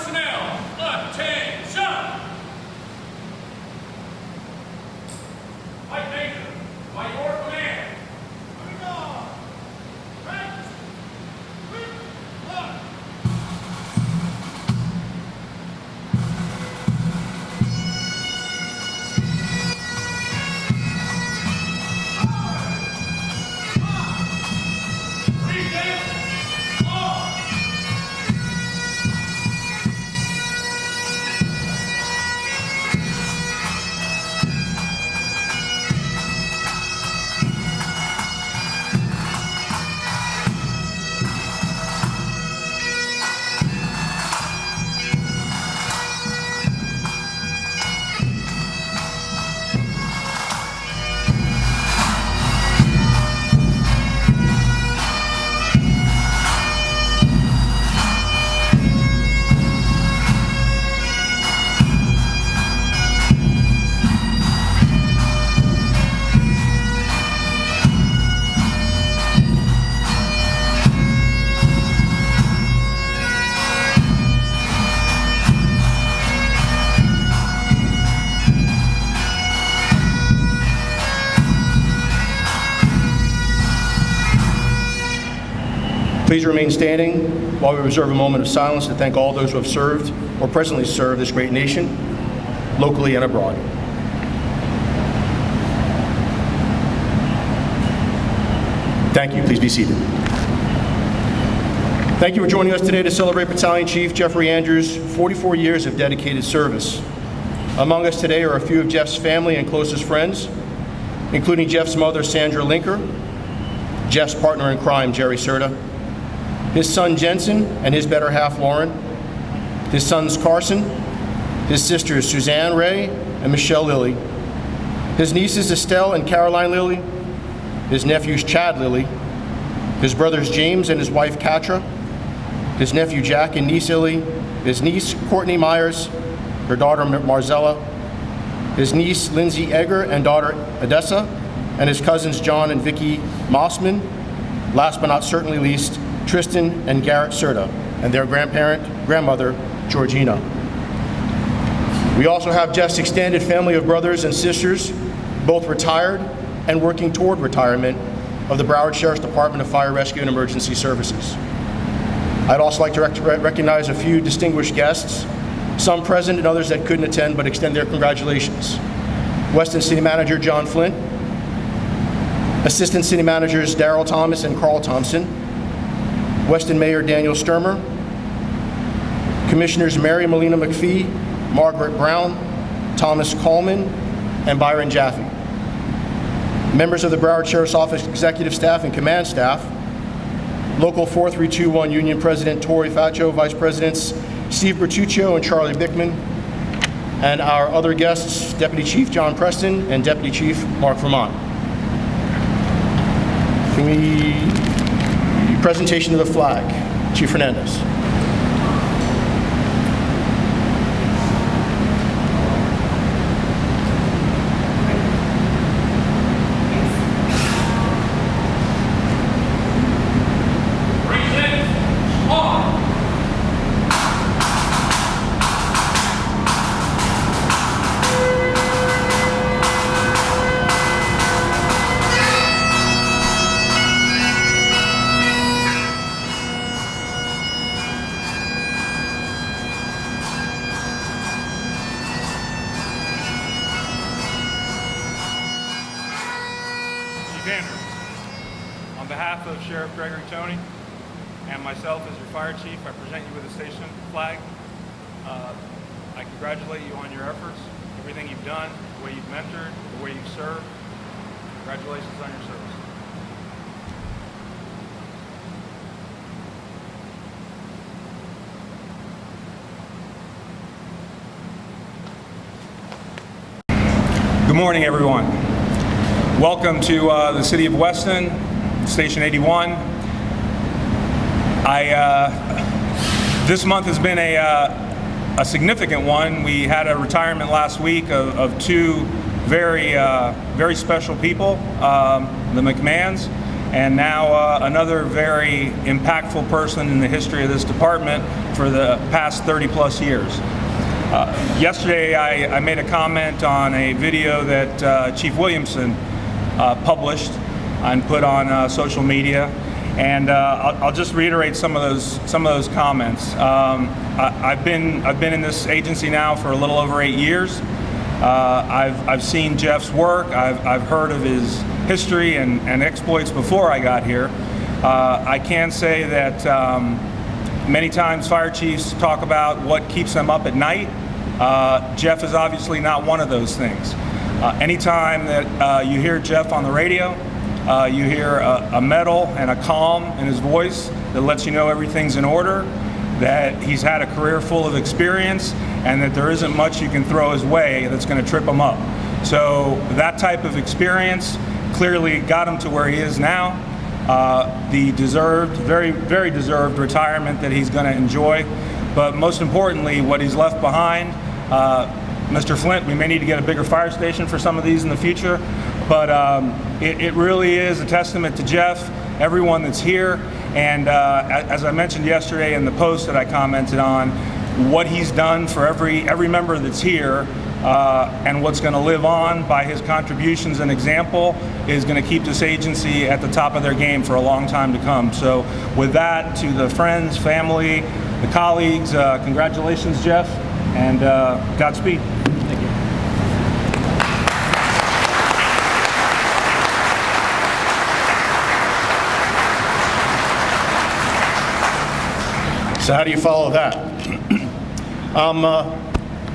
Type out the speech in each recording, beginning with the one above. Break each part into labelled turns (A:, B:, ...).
A: personnel, attention! Light Major, by your command. Moving on. Practice. Quick, look.
B: Please remain standing while we reserve a moment of silence to thank all those who have served or presently serve this great nation, locally and abroad. Thank you. Please be seated. Thank you for joining us today to celebrate Battalion Chief Jeffrey Andrews' 44 years of dedicated service. Among us today are a few of Jeff's family and closest friends, including Jeff's mother, Sandra Linker, Jeff's partner in crime, Jerry Serta, his son Jensen and his better half Lauren, his sons Carson, his sisters Suzanne Ray and Michelle Lilly, his nieces Estelle and Caroline Lilly, his nephews Chad Lilly, his brothers James and his wife Katra, his nephew Jack and niece Lilly, his niece Courtney Myers, her daughter Marzella, his niece Lindsay Egger and daughter Odessa, and his cousins John and Vicky Mossman, last but not certainly least, Tristan and Garrett Serta, and their grandmother, Georgina. We also have Jeff's extended family of brothers and sisters, both retired and working toward retirement, of the Broward Sheriff's Department of Fire Rescue and Emergency Services. I'd also like to recognize a few distinguished guests, some present and others that couldn't attend but extend their congratulations. Weston City Manager John Flint, Assistant City Managers Darrell Thomas and Carl Thompson, Weston Mayor Daniel Sturmer, Commissioners Mary Molina McPhee, Margaret Brown, Thomas Coleman, and Byron Jaffe. Members of the Broward Sheriff's Office Executive Staff and Command Staff, Local 4321 Union President Tori Faccio, Vice Presidents Steve Bertuccio and Charlie Bickman, and our other guests, Deputy Chief John Preston and Deputy Chief Mark Vermont. Presentation of the flag, Chief Hernandez.
C: On behalf of Sheriff Gregory Toney and myself as your fire chief, I present you with a station flag. I congratulate you on your efforts, everything you've done, the way you've mentored, the way you've served. Congratulations on your service. Good morning, everyone. Welcome to the City of Weston, Station 81. This month has been a significant one. We had a retirement last week of two very special people, the McMahons, and now another very impactful person in the history of this department for the past 30-plus years. Yesterday, I made a comment on a video that Chief Williamson published and put on social media, and I'll just reiterate some of those comments. I've been in this agency now for a little over 8 years. I've seen Jeff's work. I've heard of his history and exploits before I got here. I can say that many times fire chiefs talk about what keeps them up at night. Jeff is obviously not one of those things. Anytime that you hear Jeff on the radio, you hear a metal and a calm in his voice that lets you know everything's in order, that he's had a career full of experience, and that there isn't much you can throw his way that's going to trip him up. So that type of experience clearly got him to where he is now. The deserved, very, very deserved retirement that he's going to enjoy. But most importantly, what he's left behind, Mr. Flint, we may need to get a bigger fire station for some of these in the future, but it really is a testament to Jeff, everyone that's here, and as I mentioned yesterday in the post that I commented on, what he's done for every member that's here, and what's going to live on by his contributions and example is going to keep this agency at the top of their game for a long time to come. So with that, to the friends, family, the colleagues, congratulations, Jeff, and Godspeed. Thank you.
B: So how do you follow that?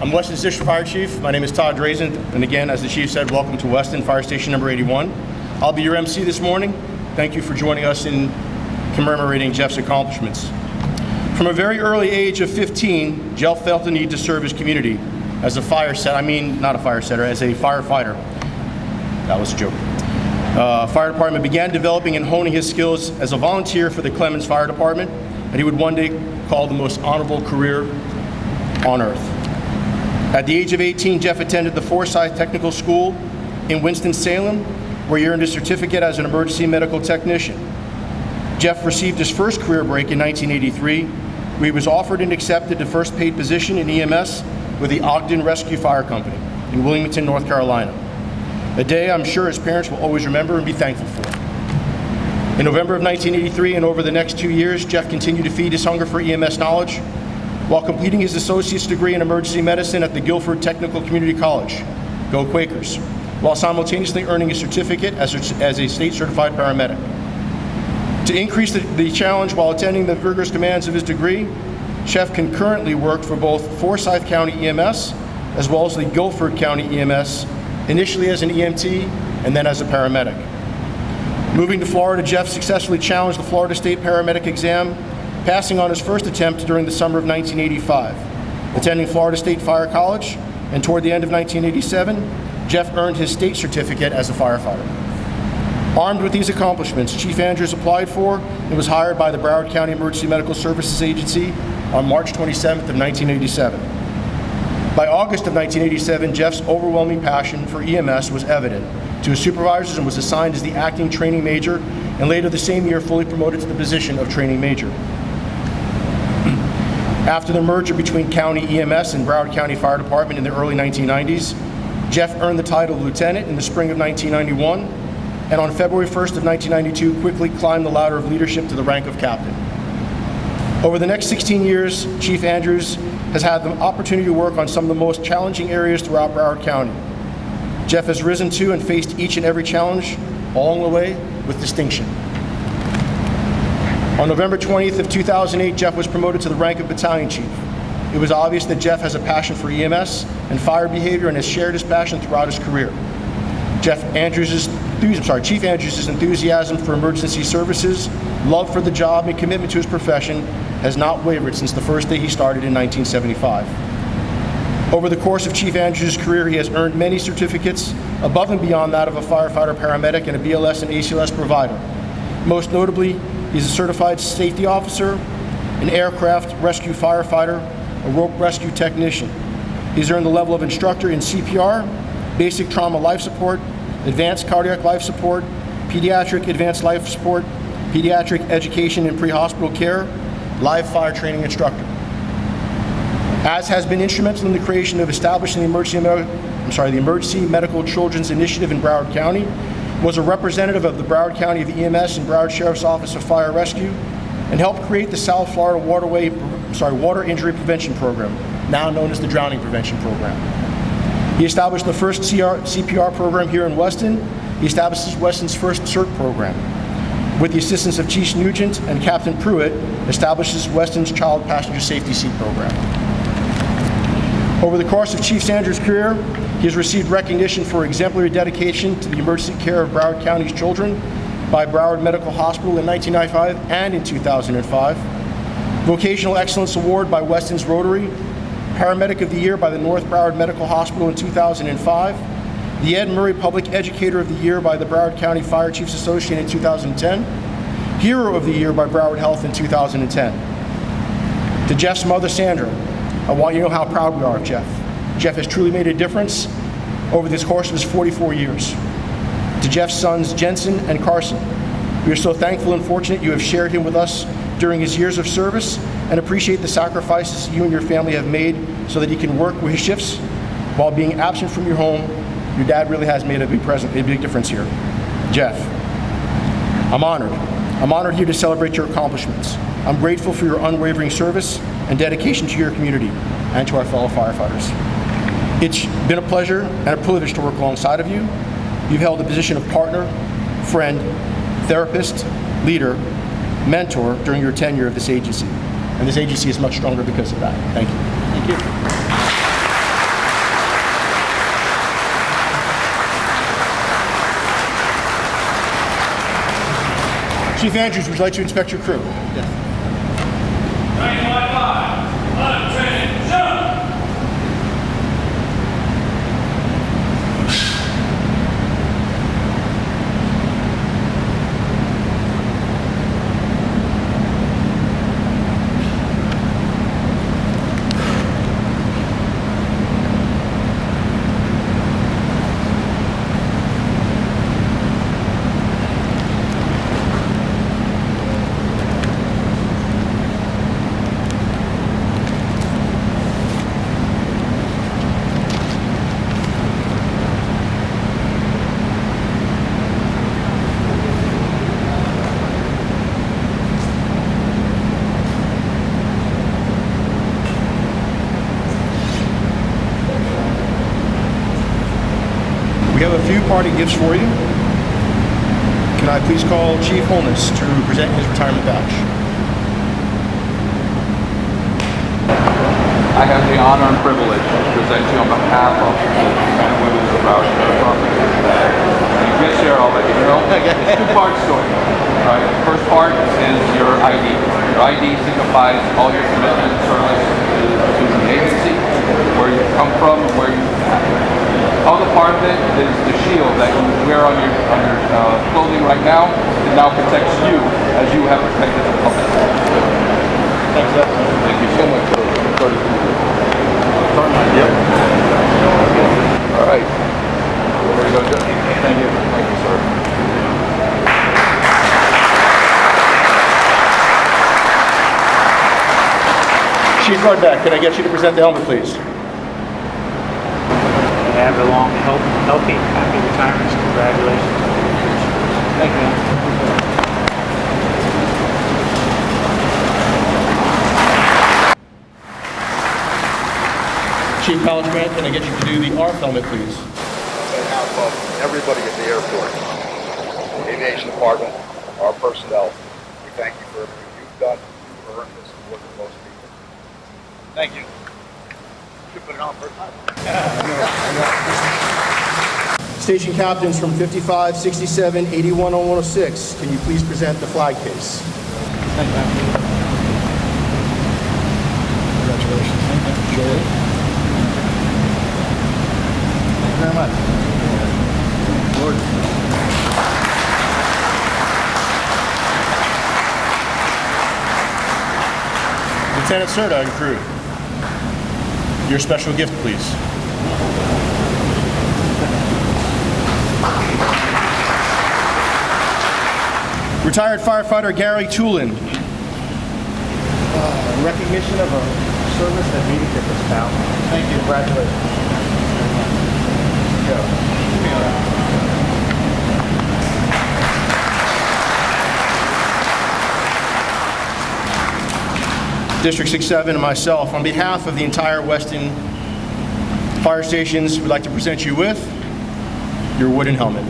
B: I'm Weston's District Fire Chief. My name is Todd Drazen, and again, as the Chief said, welcome to Weston Fire Station number 81. I'll be your MC this morning. Thank you for joining us in commemorating Jeff's accomplishments. From a very early age of 15, Jeff felt the need to serve his community as a as a firefighter. That was a joke. Fire department began developing and honing his skills as a volunteer for the Clemens Fire Department, and he would one day call the most honorable career on earth. At the age of 18, Jeff attended the Forsyth Technical School in Winston-Salem, where he earned his certificate as an emergency medical technician. Jeff received his first career break in 1983, where he was offered and accepted the first paid position in EMS with the Ogden Rescue Fire Company in Wilmington, North Carolina. A day I'm sure his parents will always remember and be thankful for. In November of 1983 and over the next 2 years, Jeff continued to feed his hunger for EMS knowledge while completing his associate's degree in emergency medicine at the Guilford Technical Community College, go Quakers, while simultaneously earning a certificate as a state-certified paramedic. To increase the challenge while attending the rigorous demands of his degree, Jeff concurrently worked for both Forsyth County EMS as well as the Guilford County EMS, initially as an EMT and then as a paramedic. Moving to Florida, Jeff successfully challenged the Florida State Paramedic exam, passing on his first attempt during the summer of 1985. Attending Florida State Fire College, and toward the end of 1987, Jeff earned his state certificate as a firefighter. Armed with these accomplishments, Chief Andrews applied for and was hired by the Broward County Emergency Medical Services Agency on March 27th of 1987. By August of 1987, Jeff's overwhelming passion for EMS was evident to his supervisors and was assigned as the acting training major, and later the same year fully promoted to the position of training major. After the merger between County EMS and Broward County Fire Department in the early 1990s, Jeff earned the title of lieutenant in the spring of 1991, and on February 1st of 1992 quickly climbed the ladder of leadership to the rank of captain. Over the next 16 years, Chief Andrews has had the opportunity to work on some of the most challenging areas throughout Broward County. Jeff has risen to and faced each and every challenge along the way with distinction. On November 20th of 2008, Jeff was promoted to the rank of battalion chief. It was obvious that Jeff has a passion for EMS and fire behavior and has shared his passion throughout his career. Chief Andrews' enthusiasm for emergency services, love for the job, and commitment to his profession has not wavered since the first day he started in 1975. Over the course of Chief Andrews' career, he has earned many certificates above and beyond that of a firefighter paramedic and a BLS and ACLS provider. Most notably, he's a certified safety officer, an aircraft rescue firefighter, a rope rescue technician. He's earned the level of instructor in CPR, basic trauma life support, advanced cardiac life support, pediatric advanced life support, pediatric education and pre-hospital care, live fire training instructor. As has been instrumental in the creation of establishing the Emergency Medical Children's Initiative in Broward County, was a representative of the Broward County of EMS and Broward Sheriff's Office of Fire Rescue, and helped create the South Florida Water Injury Prevention Program, now known as the Drowning Prevention Program. He established the first CPR program here in Weston. He established Weston's first CERT program. With the assistance of Chief Nugent and Captain Pruitt, establishes Weston's Child Passenger Safety Seat program. Over the course of Chief Sanders' career, he has received recognition for exemplary dedication to the emergency care of Broward County's children by Broward Medical Hospital in 1995 and in 2005, Vocational Excellence Award by Weston's Rotary, Paramedic of the Year by the North Broward Medical Hospital in 2005, the Ed Murray Public Educator of the Year by the Broward County Fire Chiefs Association in 2010, Hero of the Year by Broward Health in 2010. To Jeff's mother, Sandra, I want you to know how proud we are of Jeff. Jeff has truly made a difference over this course of his 44 years. To Jeff's sons, Jensen and Carson, we are so thankful and fortunate you have shared him with us during his years of service, and appreciate the sacrifices you and your family have made so that he can work with his shifts while being absent from your home. Your dad really has made a big difference here. Jeff, I'm honored. I'm honored here to celebrate your accomplishments. I'm grateful for your unwavering service and dedication to your community and to our fellow firefighters. It's been a pleasure and a privilege to work alongside of you. You've held the position of partner, friend, therapist, leader, mentor during your tenure of this agency. And this agency is much stronger because of that. Thank you. Thank you. Chief Andrews, would you like to inspect your crew? Yes.
A: 95, 10, jump!
B: We have a few parting gifts for you. Can I please call Chief Holness to present his retirement badge?
D: I have the honor and privilege to present you on behalf of the men and women of the Broward Sheriff's Office. The gifts here, I'll let you know. It's two-part story. All right. The first part is your ID. Your ID signifies all your commitment and service to the agency, where you come from, and where you at. Other part of it is the shield that you wear on your clothing right now. It now protects you as you have protected the public.
B: Thanks, sir.
D: Thank you so much for the courtesy. Yep. All right. There you go, Jeff. Thank you. Thank you, sir.
B: Chief Hardback, can I get you to present the helmet, please?
E: Have a long, healthy, happy retirement. Congratulations. Thank you.
B: Chief College Grant, can I get you to do the ARF helmet, please?
F: On behalf of everybody at the airport, the aviation department, our personnel, we thank you for everything you've done. You've earned this more than most people. Thank you. Should put it on first time.
B: Station captains from 55, 67, 81, and 106, can you please present the flag case?
G: Congratulations. Thank you, Joey. Thank you very much. Lord.
B: Lieutenant Serta and crew, your special gift, please. Retired firefighter Gary Tulin.
E: Recognition of a service that made a difference, pal. Thank you. Congratulations.
B: District 6-7 and myself, on behalf of the entire Weston Fire Stations, we'd like to present you with your wooden helmet.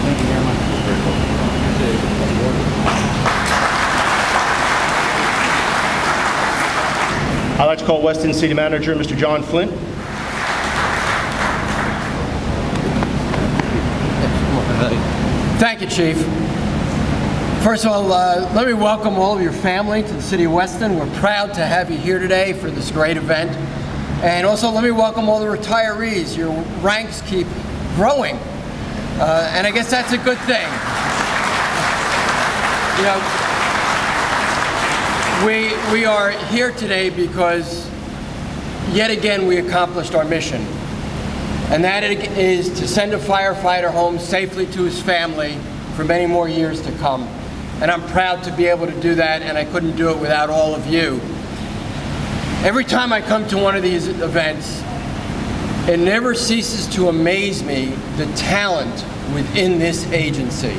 E: Thank you very much.
B: I'd like to call Weston City Manager, Mr. John Flint.
H: Thank you, Chief. First of all, let me welcome all of your family to the City of Weston. We're proud to have you here today for this great event. And also let me welcome all the retirees. Your ranks keep growing. And I guess that's a good thing. You know, we are here today because yet again we accomplished our mission. And that is to send a firefighter home safely to his family for many more years to come. And I'm proud to be able to do that, and I couldn't do it without all of you. Every time I come to one of these events, it never ceases to amaze me the talent within this agency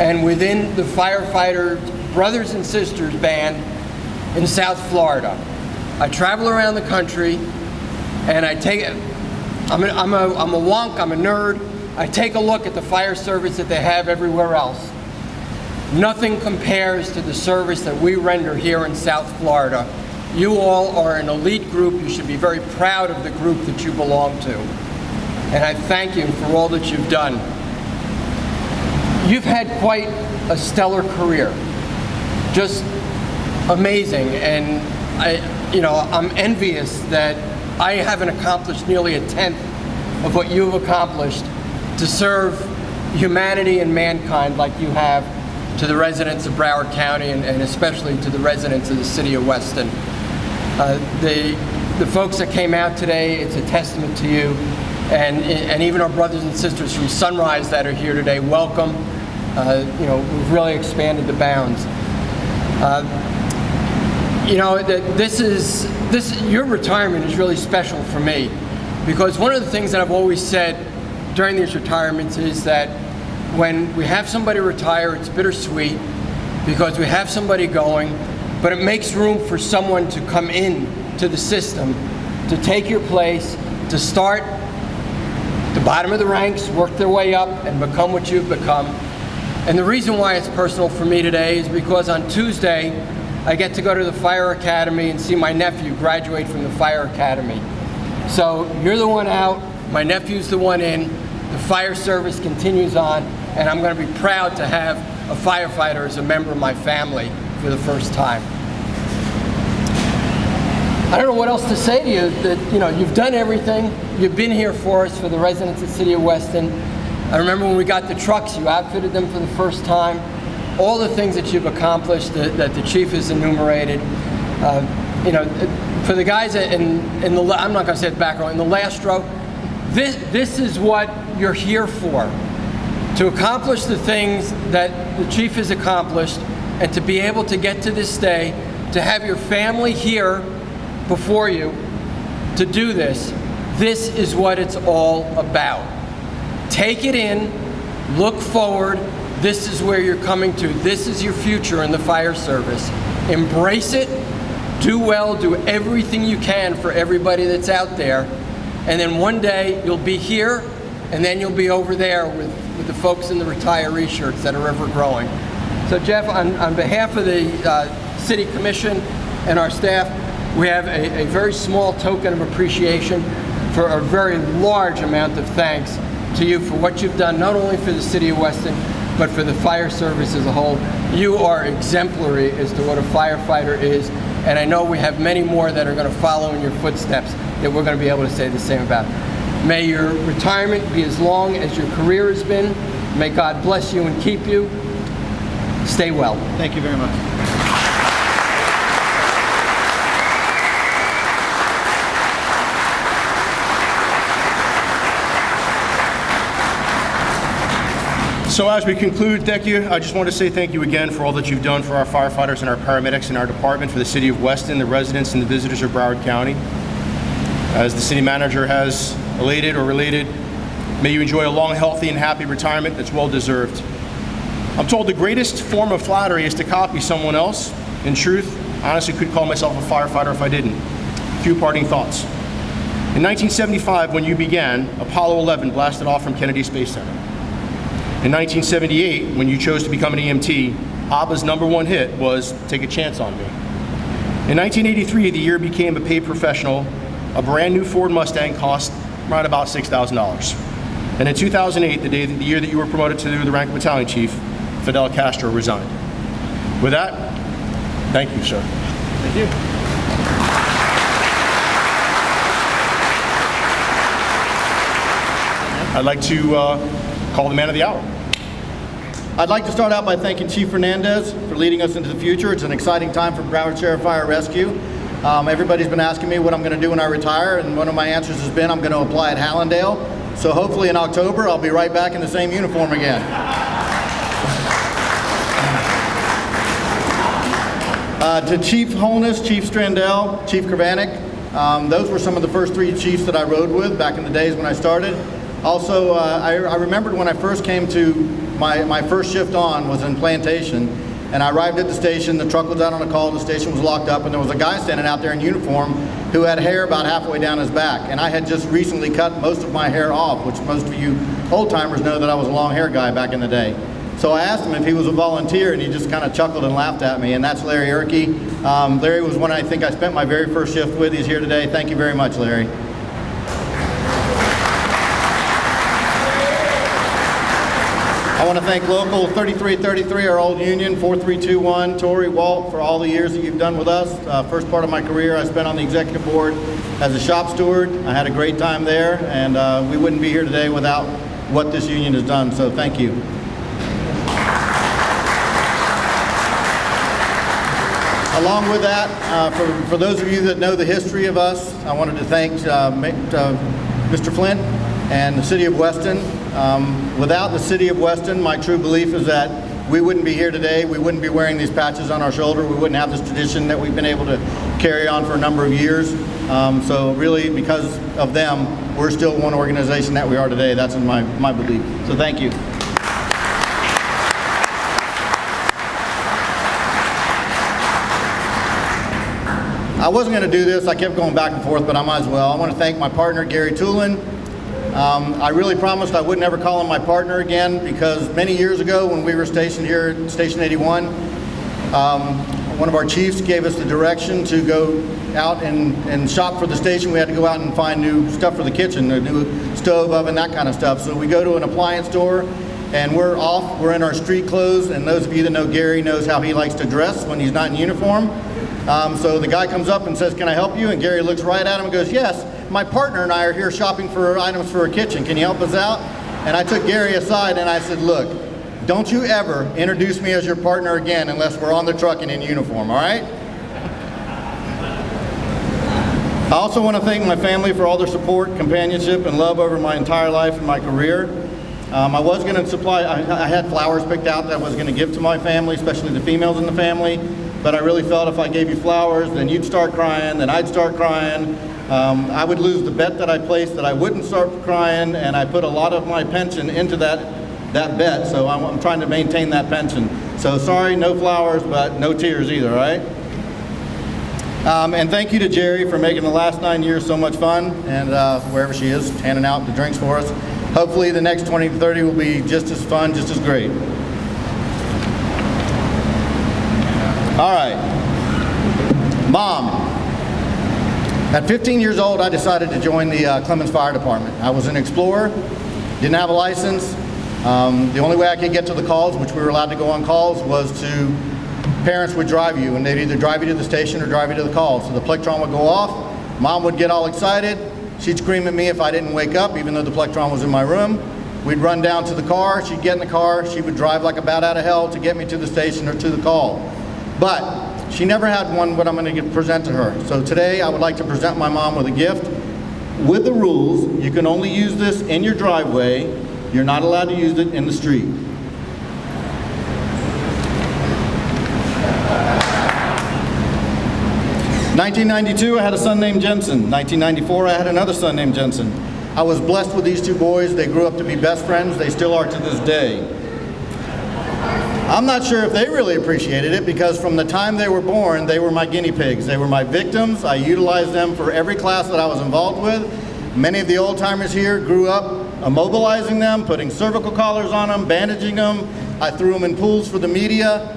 H: and within the firefighter brothers and sisters band in South Florida. I travel around the country and I take it. I'm a wonk, I'm a nerd. I take a look at the fire service that they have everywhere else. Nothing compares to the service that we render here in South Florida. You all are an elite group. You should be very proud of the group that you belong to. And I thank you for all that you've done. You've had quite a stellar career. Just amazing. And I'm envious that I haven't accomplished nearly a tenth of what you've accomplished to serve humanity and mankind like you have to the residents of Broward County and especially to the residents of the City of Weston. The folks that came out today, it's a testament to you, and even our brothers and sisters from Sunrise that are here today, welcome. We've really expanded the bounds. Your retirement is really special for me, because one of the things that I've always said during these retirements is that when we have somebody retire, it's bittersweet because we have somebody going, but it makes room for someone to come in to the system, to take your place, to start at the bottom of the ranks, work their way up, and become what you've become. And the reason why it's personal for me today is because on Tuesday, I get to go to the Fire Academy and see my nephew graduate from the Fire Academy. So you're the one out, my nephew's the one in, the fire service continues on, and I'm going to be proud to have a firefighter as a member of my family for the first time. I don't know what else to say to you. That you've done everything. You've been here for us, for the residents of the City of Weston. I remember when we got the trucks, you outfitted them for the first time. All the things that you've accomplished that the chief has enumerated. For the guys in the, I'm not going to say the back row, in the last row, this is what you're here for. To accomplish the things that the chief has accomplished and to be able to get to this day, to have your family here before you to do this. This is what it's all about. Take it in, look forward. This is where you're coming to. This is your future in the fire service. Embrace it, do well, do everything you can for everybody that's out there. And then one day you'll be here, and then you'll be over there with the folks in the retiree shirts that are ever growing. So Jeff, on behalf of the City Commission and our staff, we have a very small token of appreciation for a very large amount of thanks to you for what you've done, not only for the City of Weston, but for the fire service as a whole. You are exemplary as to what a firefighter is, and I know we have many more that are going to follow in your footsteps that we're going to be able to say the same about. May your retirement be as long as your career has been. May God bless you and keep you. Stay well.
G: Thank you very much.
B: So as we conclude, thank you. I just want to say thank you again for all that you've done for our firefighters and our paramedics in our department, for the city of Weston, the residents and the visitors of Broward County. As the city manager has elated or related, may you enjoy a long, healthy, and happy retirement that's well deserved. I'm told the greatest form of flattery is to copy someone else. In truth, I honestly could call myself a firefighter if I didn't. A few parting thoughts. In 1975, when you began, Apollo 11 blasted off from Kennedy Space Center. In 1978, when you chose to become an EMT, ABBA's #1 hit was Take a Chance on Me. In 1983, the year became a paid professional, a brand new Ford Mustang cost right about $6,000. And in 2008, the year that you were promoted to the rank of battalion chief, Fidel Castro resigned. With that, thank you, sir.
G: Thank you.
B: I'd like to call the man of the hour.
I: I'd like to start out by thanking Chief Fernandez for leading us into the future. It's an exciting time for Broward Sheriff Fire Rescue. Everybody's been asking me what I'm going to do when I retire, and one of my answers has been I'm going to apply at Hallandale. So hopefully in October I'll be right back in the same uniform again. To Chief Holness, Chief Strandell, Chief Kravanek, those were some of the first 3 chiefs that I rode with back in the days when I started. Also, I remembered when I first came to my first shift on was in Plantation, and I arrived at the station, the truck was out on a call, the station was locked up, and there was a guy standing out there in uniform who had hair about halfway down his back. And I had just recently cut most of my hair off, which most of you old-timers know that I was a long hair guy back in the day. So I asked him if he was a volunteer, and he just kind of chuckled and laughed at me, and that's Larry Erkey. Larry was one I think I spent my very first shift with. He's here today. Thank you very much, Larry. I want to thank Local 3333, our old union, 4321, Tori, Walt, for all the years that you've done with us. First part of my career I spent on the executive board as a shop steward. I had a great time there, and we wouldn't be here today without what this union has done, so thank you. Along with that, for those of you that know the history of us, I wanted to thank Mr. Flint and the City of Weston. Without the City of Weston, my true belief is that we wouldn't be here today. We wouldn't be wearing these patches on our shoulder. We wouldn't have this tradition that we've been able to carry on for a number of years. So really, because of them, we're still one organization that we are today. That's in my belief. So thank you. I wasn't going to do this. I kept going back and forth, but I might as well. I want to thank my partner, Gary Tulin. I really promised I would never call him my partner again, because many years ago when we were stationed here at Station 81, one of our chiefs gave us the direction to go out and shop for the station. We had to go out and find new stuff for the kitchen, a new stove, oven, that kind of stuff. So we go to an appliance store, and we're off. We're in our street clothes, and those of you that know Gary knows how he likes to dress when he's not in uniform. So the guy comes up and says, "Can I help you?" And Gary looks right at him and goes, "Yes, my partner and I are here shopping for items for a kitchen. Can you help us out?" And I took Gary aside and I said, "Look, don't you ever introduce me as your partner again unless we're on the truck and in uniform, all right?" I also want to thank my family for all their support, companionship, and love over my entire life and my career. I was going to supply, I had flowers picked out that I was going to give to my family, especially the females in the family. But I really felt if I gave you flowers, then you'd start crying, then I'd start crying. I would lose the bet that I placed that I wouldn't start crying, and I put a lot of my pension into that bet, so I'm trying to maintain that pension. So sorry, no flowers, but no tears either, all right? And thank you to Jerry for making the last 9 years so much fun, and wherever she is, handing out the drinks for us. Hopefully the next 20 to 30 will be just as fun, just as great. All right. Mom. At 15 years old, I decided to join the Clemens Fire Department. I was an explorer, didn't have a license. The only way I could get to the calls, which we were allowed to go on calls, was to, parents would drive you, and they'd either drive you to the station or drive you to the call. So the Plectron would go off, Mom would get all excited, she'd scream at me if I didn't wake up, even though the Plectron was in my room. We'd run down to the car, she'd get in the car, she would drive like a bat out of hell to get me to the station or to the call. But she never had one what I'm going to present to her. So today I would like to present my mom with a gift. With the rules, you can only use this in your driveway. You're not allowed to use it in the street. 1992, I had a son named Jensen. 1994, I had another son named Jensen. I was blessed with these two boys. They grew up to be best friends. They still are to this day. I'm not sure if they really appreciated it because from the time they were born, they were my guinea pigs. They were my victims. I utilized them for every class that I was involved with. Many of the old timers here grew up immobilizing them, putting cervical collars on them, bandaging them. I threw them in pools for the media,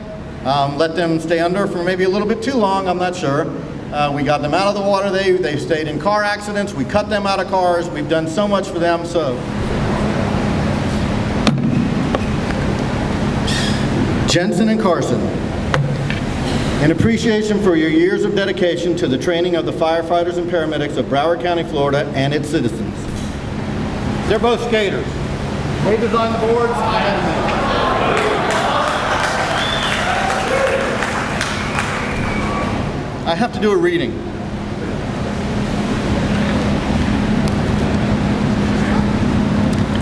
I: let them stay under for maybe a little bit too long, I'm not sure. We got them out of the water. They stayed in car accidents. We cut them out of cars. We've done so much for them. So, Jensen and Carson, in appreciation for your years of dedication to the training of the firefighters and paramedics of Broward County, Florida, and its citizens. They're both skaters. They designed the boards. I had them make. I have to do a reading.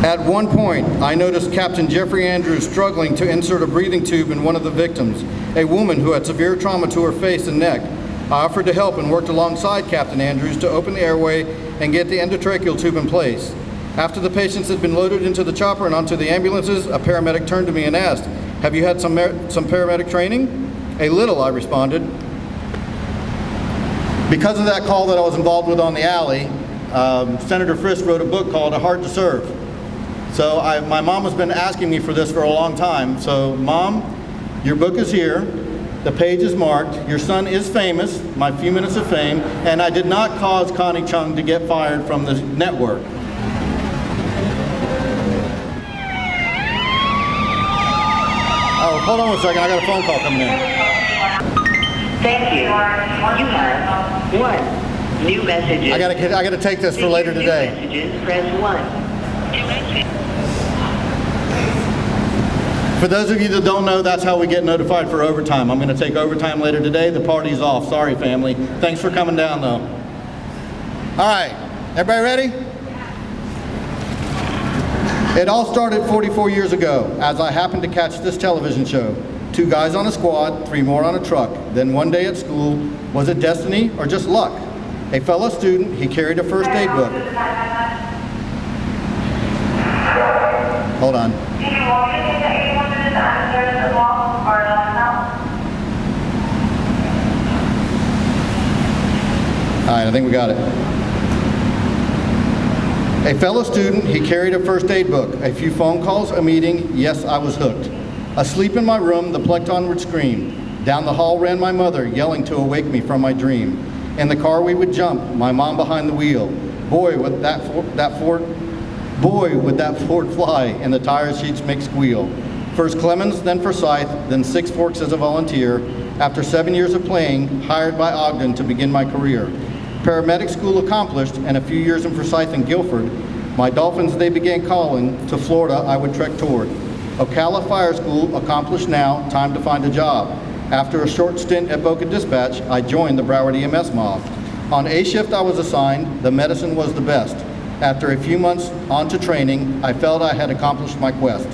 I: At one point, I noticed Captain Jeffrey Andrews struggling to insert a breathing tube in one of the victims, a woman who had severe trauma to her face and neck. I offered to help and worked alongside Captain Andrews to open the airway and get the endotracheal tube in place. After the patients had been loaded into the chopper and onto the ambulances, a paramedic turned to me and asked, "Have you had some paramedic training?" "A little," I responded. Because of that call that I was involved with on the alley, Senator Frist wrote a book called A Heart to Serve. So my mom has been asking me for this for a long time. So Mom, your book is here. The page is marked. Your son is famous, my few minutes of fame, and I did not cause Connie Chung to get fired from the network. Oh, hold on one second. I got a phone call coming in.
J: Thank you. You have 1. New messages.
I: I gotta take this for later today.
J: New messages, press 1.
I: For those of you that don't know, that's how we get notified for overtime. I'm gonna take overtime later today. The party's off. Sorry, family. Thanks for coming down, though. All right, everybody ready? It all started 44 years ago, as I happened to catch this television show. 2 guys on a squad, 3 more on a truck. Then one day at school, was it destiny or just luck? A fellow student, he carried a first aid book. Hold on. All right, I think we got it. A fellow student, he carried a first aid book. A few phone calls, a meeting, yes, I was hooked. Asleep in my room, the plecton would scream. Down the hall ran my mother, yelling to awake me from my dream. In the car we would jump, my mom behind the wheel. Boy, would that Ford fly, and the tire sheets make squeal. First Clemens, then Forsyth, then Six Forks as a volunteer. After 7 years of playing, hired by Ogden to begin my career. Paramedic school accomplished, and a few years in Forsyth and Guilford. My Dolphins, they began calling. To Florida, I would trek toward. Ocala Fire School accomplished now, time to find a job. After a short stint at Boca Dispatch, I joined the Broward EMS mob. On A shift I was assigned, the medicine was the best. After a few months on to training, I felt I had accomplished my quest.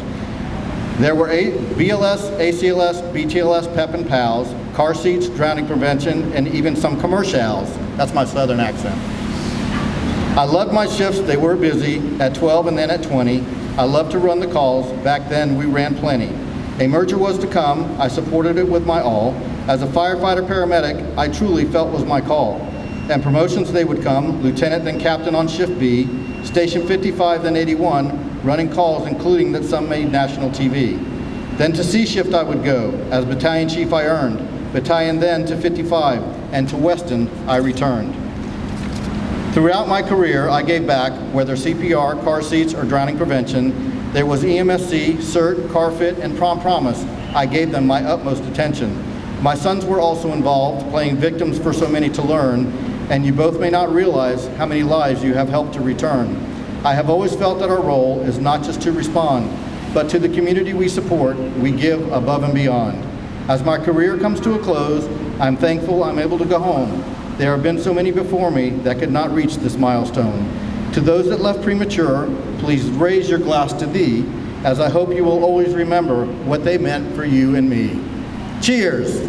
I: There were BLS, ACLS, BTLS, PEP and PALS, car seats, drowning prevention, and even some commercials. That's my southern accent. I loved my shifts, they were busy, at 12 and then at 20. I loved to run the calls, back then we ran plenty. A merger was to come, I supported it with my all. As a firefighter paramedic, I truly felt was my call. And promotions they would come, lieutenant then captain on shift B, station 55 then 81, running calls including that some made national TV. Then to C shift I would go, as battalion chief I earned, battalion then to 55, and to Weston I returned. Throughout my career, I gave back, whether CPR, car seats, or drowning prevention. There was EMSC, CERT, car fit, and prom promise. I gave them my utmost attention. My sons were also involved, playing victims for so many to learn, and you both may not realize how many lives you have helped to return. I have always felt that our role is not just to respond, but to the community we support, we give above and beyond. As my career comes to a close, I'm thankful I'm able to go home. There have been so many before me that could not reach this milestone. To those that left premature, please raise your glass to thee, as I hope you will always remember what they meant for you and me. Cheers.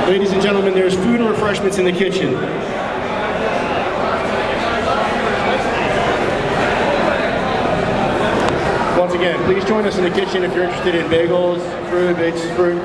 B: Ladies and gentlemen, there's food and refreshments in the kitchen. Once again, please join us in the kitchen if you're interested in bagels, fruit,